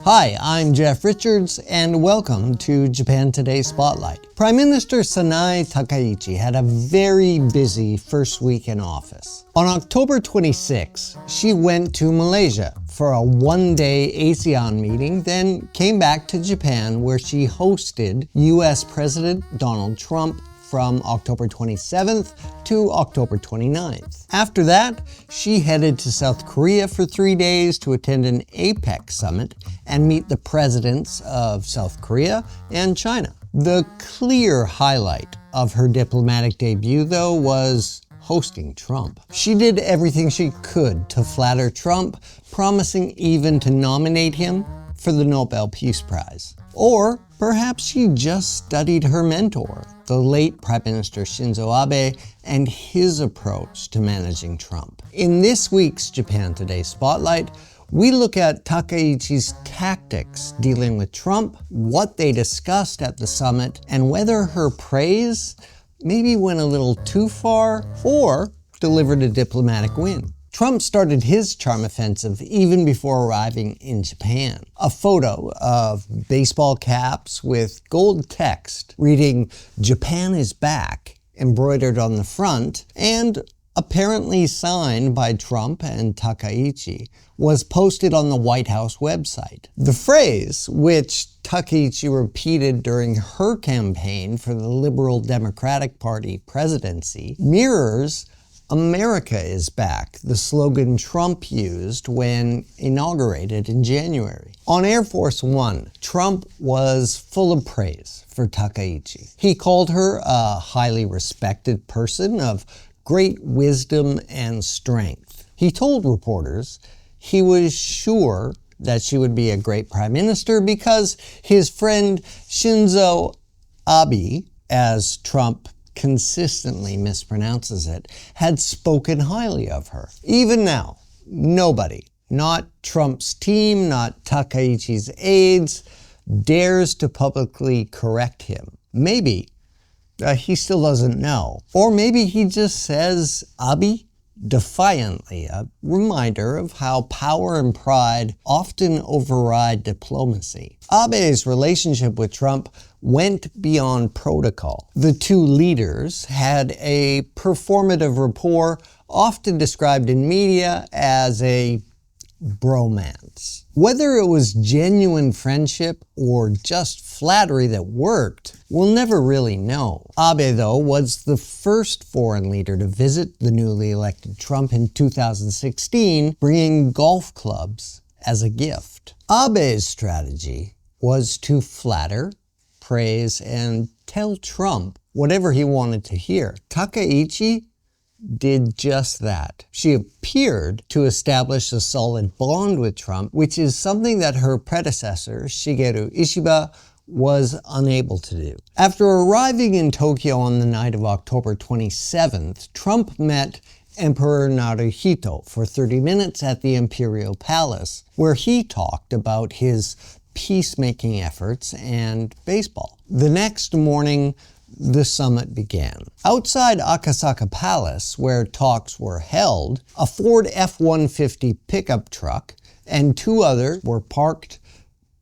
Hi, I'm Jeff Richards, and welcome to Japan Today Spotlight. Prime Minister Sanae Takaichi had a very busy first week in office. On October 26, she went to Malaysia for a one-day ASEAN meeting, then came back to Japan where she hosted U.S. President Donald Trump from October 27th to October 29th. After that, she headed to South Korea for 3 days to attend an APEC summit and meet the presidents of South Korea and China. The clear highlight of her diplomatic debut, though, was hosting Trump. She did everything she could to flatter Trump, promising even to nominate him for the Nobel Peace Prize. Or perhaps she just studied her mentor, the late Prime Minister Shinzo Abe, and his approach to managing Trump. In this week's Japan Today Spotlight, we look at Takaichi's tactics dealing with Trump, what they discussed at the summit, and whether her praise maybe went a little too far or delivered a diplomatic win. Trump started his charm offensive even before arriving in Japan. A photo of baseball caps with gold text reading "Japan is back" embroidered on the front and apparently signed by Trump and Takaichi was posted on the White House website. The phrase, which Takaichi repeated during her campaign for the Liberal Democratic Party presidency, mirrors "America is back," the slogan Trump used when inaugurated in January. On Air Force One, Trump was full of praise for Takaichi. He called her a highly respected person of great wisdom and strength. He told reporters he was sure that she would be a great prime minister because his friend Shinzo Abe, as Trump consistently mispronounces it, had spoken highly of her. Even now, nobody, not Trump's team, not Takaichi's aides, dares to publicly correct him. Maybe he still doesn't know. Or maybe he just says Abe defiantly, a reminder of how power and pride often override diplomacy. Abe's relationship with Trump went beyond protocol. The two leaders had a performative rapport, often described in media as a bromance. Whether it was genuine friendship or just flattery that worked, we'll never really know. Abe, though, was the first foreign leader to visit the newly elected Trump in 2016, bringing golf clubs as a gift. Abe's strategy was to flatter, praise, and tell Trump whatever he wanted to hear. Takaichi did just that. She appeared to establish a solid bond with Trump, which is something that her predecessor, Shigeru Ishiba, was unable to do. After arriving in Tokyo on the night of October 27th, Trump met Emperor Naruhito for 30 minutes at the Imperial Palace, where he talked about his peacemaking efforts and baseball. The next morning, the summit began. Outside Akasaka Palace, where talks were held, a Ford F-150 pickup truck and two others were parked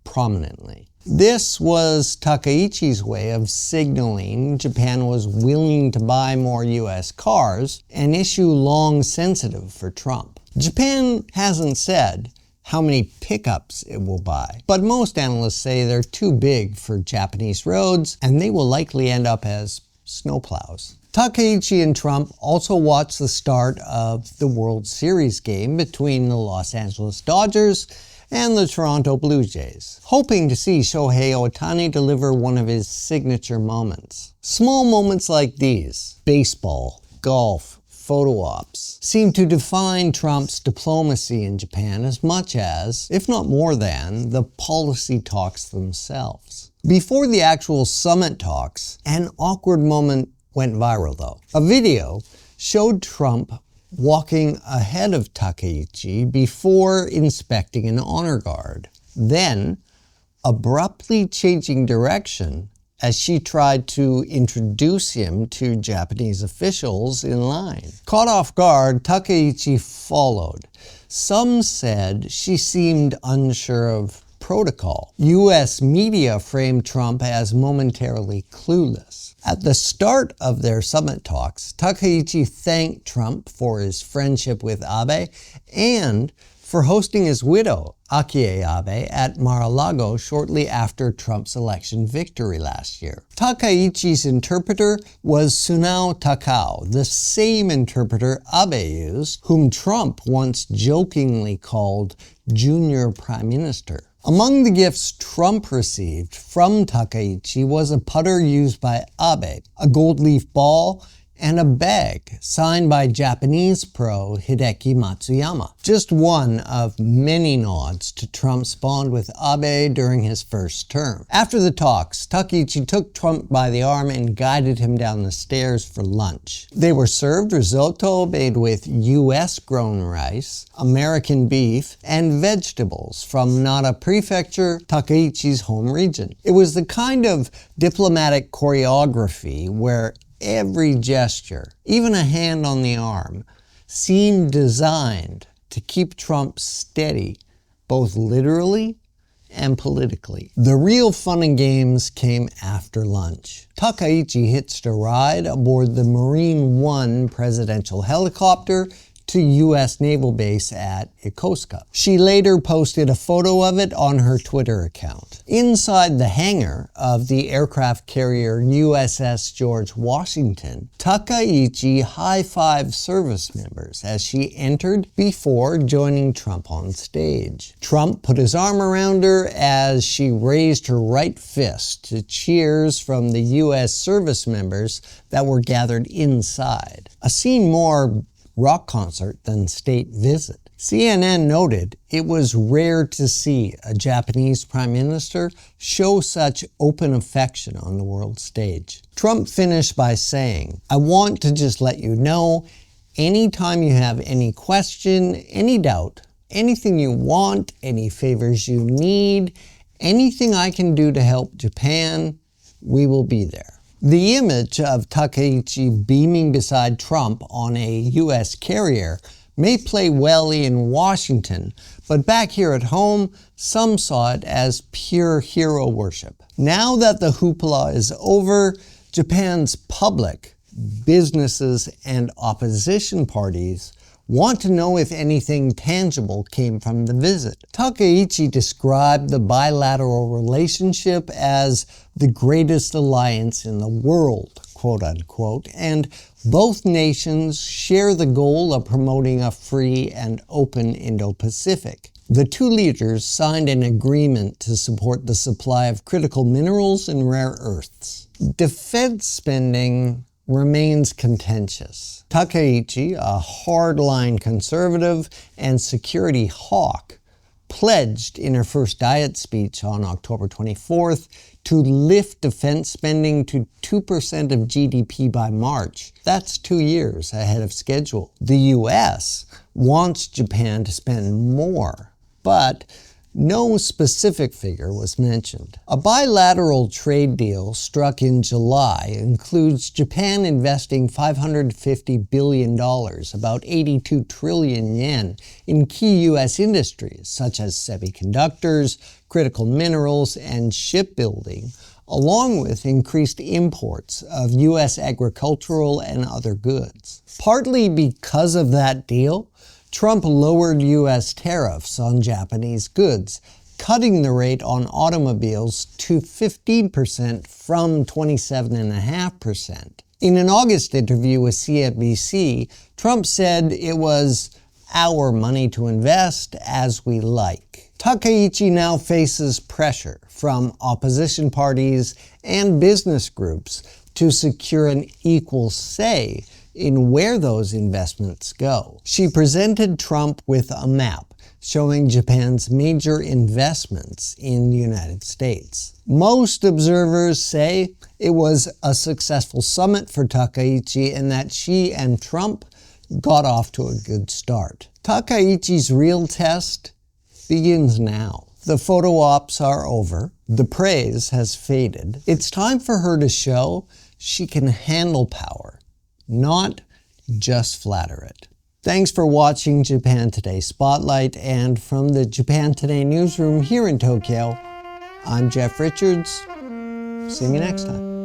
prominently. This was Takaichi's way of signaling Japan was willing to buy more U.S. cars, an issue long sensitive for Trump. Japan hasn't said how many pickups it will buy, but most analysts say they're too big for Japanese roads and they will likely end up as snowplows. Takaichi and Trump also watched the start of the World Series game between the Los Angeles Dodgers and the Toronto Blue Jays, hoping to see Shohei Ohtani deliver one of his signature moments. Small moments like these, baseball, golf, photo ops, seem to define Trump's diplomacy in Japan as much as, if not more than, the policy talks themselves. Before the actual summit talks, an awkward moment went viral though. A video showed Trump walking ahead of Takaichi before inspecting an honor guard, then abruptly changing direction as she tried to introduce him to Japanese officials in line. Caught off guard, Takaichi followed. Some said she seemed unsure of protocol. U.S. media framed Trump as momentarily clueless. At the start of their summit talks, Takaichi thanked Trump for his friendship with Abe and for hosting his widow, Akie Abe, at Mar-a-Lago shortly after Trump's election victory last year. Takaichi's interpreter was Sanae Takaichi, the same interpreter Abe used, whom Trump once jokingly called Junior Prime Minister. Among the gifts Trump received from Takaichi was a putter used by Abe, a gold leaf ball, and a bag signed by Japanese pro Hideki Matsuyama. Just one of many nods to Trump's bond with Abe during his first term. After the talks, Takaichi took Trump by the arm and guided him down the stairs for lunch. They were served risotto made with U.S.-grown rice, American beef, and vegetables from Nara Prefecture, Takaichi's home region. It was the kind of diplomatic choreography where every gesture, even a hand on the arm, seemed designed to keep Trump steady, both literally and politically. The real fun and games came after lunch. Takaichi hitched a ride aboard the Marine One presidential helicopter to U.S. Naval Base at Yokosuka. She later posted a photo of it on her Twitter account. Inside the hangar of the aircraft carrier USS George Washington, Takaichi high-fived service members as she entered before joining Trump on stage. Trump put his arm around her as she raised her right fist to cheers from the U.S. service members that were gathered inside. A scene more rock concert than state visit. CNN noted it was rare to see a Japanese prime minister show such open affection on the world stage. Trump finished by saying, "I want to just let you know, anytime you have any question, any doubt, anything you want, any favors you need, anything I can do to help Japan, we will be there." The image of Takaichi beaming beside Trump on a U.S. carrier may play well in Washington, but back here at home, some saw it as pure hero worship. Now that the hoopla is over, Japan's public, businesses, and opposition parties want to know if anything tangible came from the visit. Takaichi described the bilateral relationship as the greatest alliance in the world, quote unquote, and both nations share the goal of promoting a free and open Indo-Pacific. The two leaders signed an agreement to support the supply of critical minerals and rare earths. Defense spending remains contentious. Takaichi, a hardline conservative and security hawk, pledged in her first Diet speech on October 24th to lift defense spending to 2% of GDP by March. That's 2 years ahead of schedule. The U.S. wants Japan to spend more, but no specific figure was mentioned. A bilateral trade deal struck in July includes Japan investing $550 billion, about 82 trillion yen, in key U.S. industries such as semiconductors, critical minerals, and shipbuilding, along with increased imports of U.S. agricultural and other goods. Partly because of that deal, Trump lowered U.S. tariffs on Japanese goods, cutting the rate on automobiles to 15% from 27.5%. In an August interview with CNBC, Trump said it was our money to invest as we like. Takaichi now faces pressure from opposition parties and business groups to secure an equal say in where those investments go. She presented Trump with a map showing Japan's major investments in the United States. Most observers say it was a successful summit for Takaichi and that she and Trump got off to a good start. Takaichi's real test begins now. The photo ops are over. The praise has faded. It's time for her to show she can handle power, not just flatter it. Thanks for watching Japan Today Spotlight, and from the Japan Today newsroom here in Tokyo, I'm Jeff Richards. See you next time.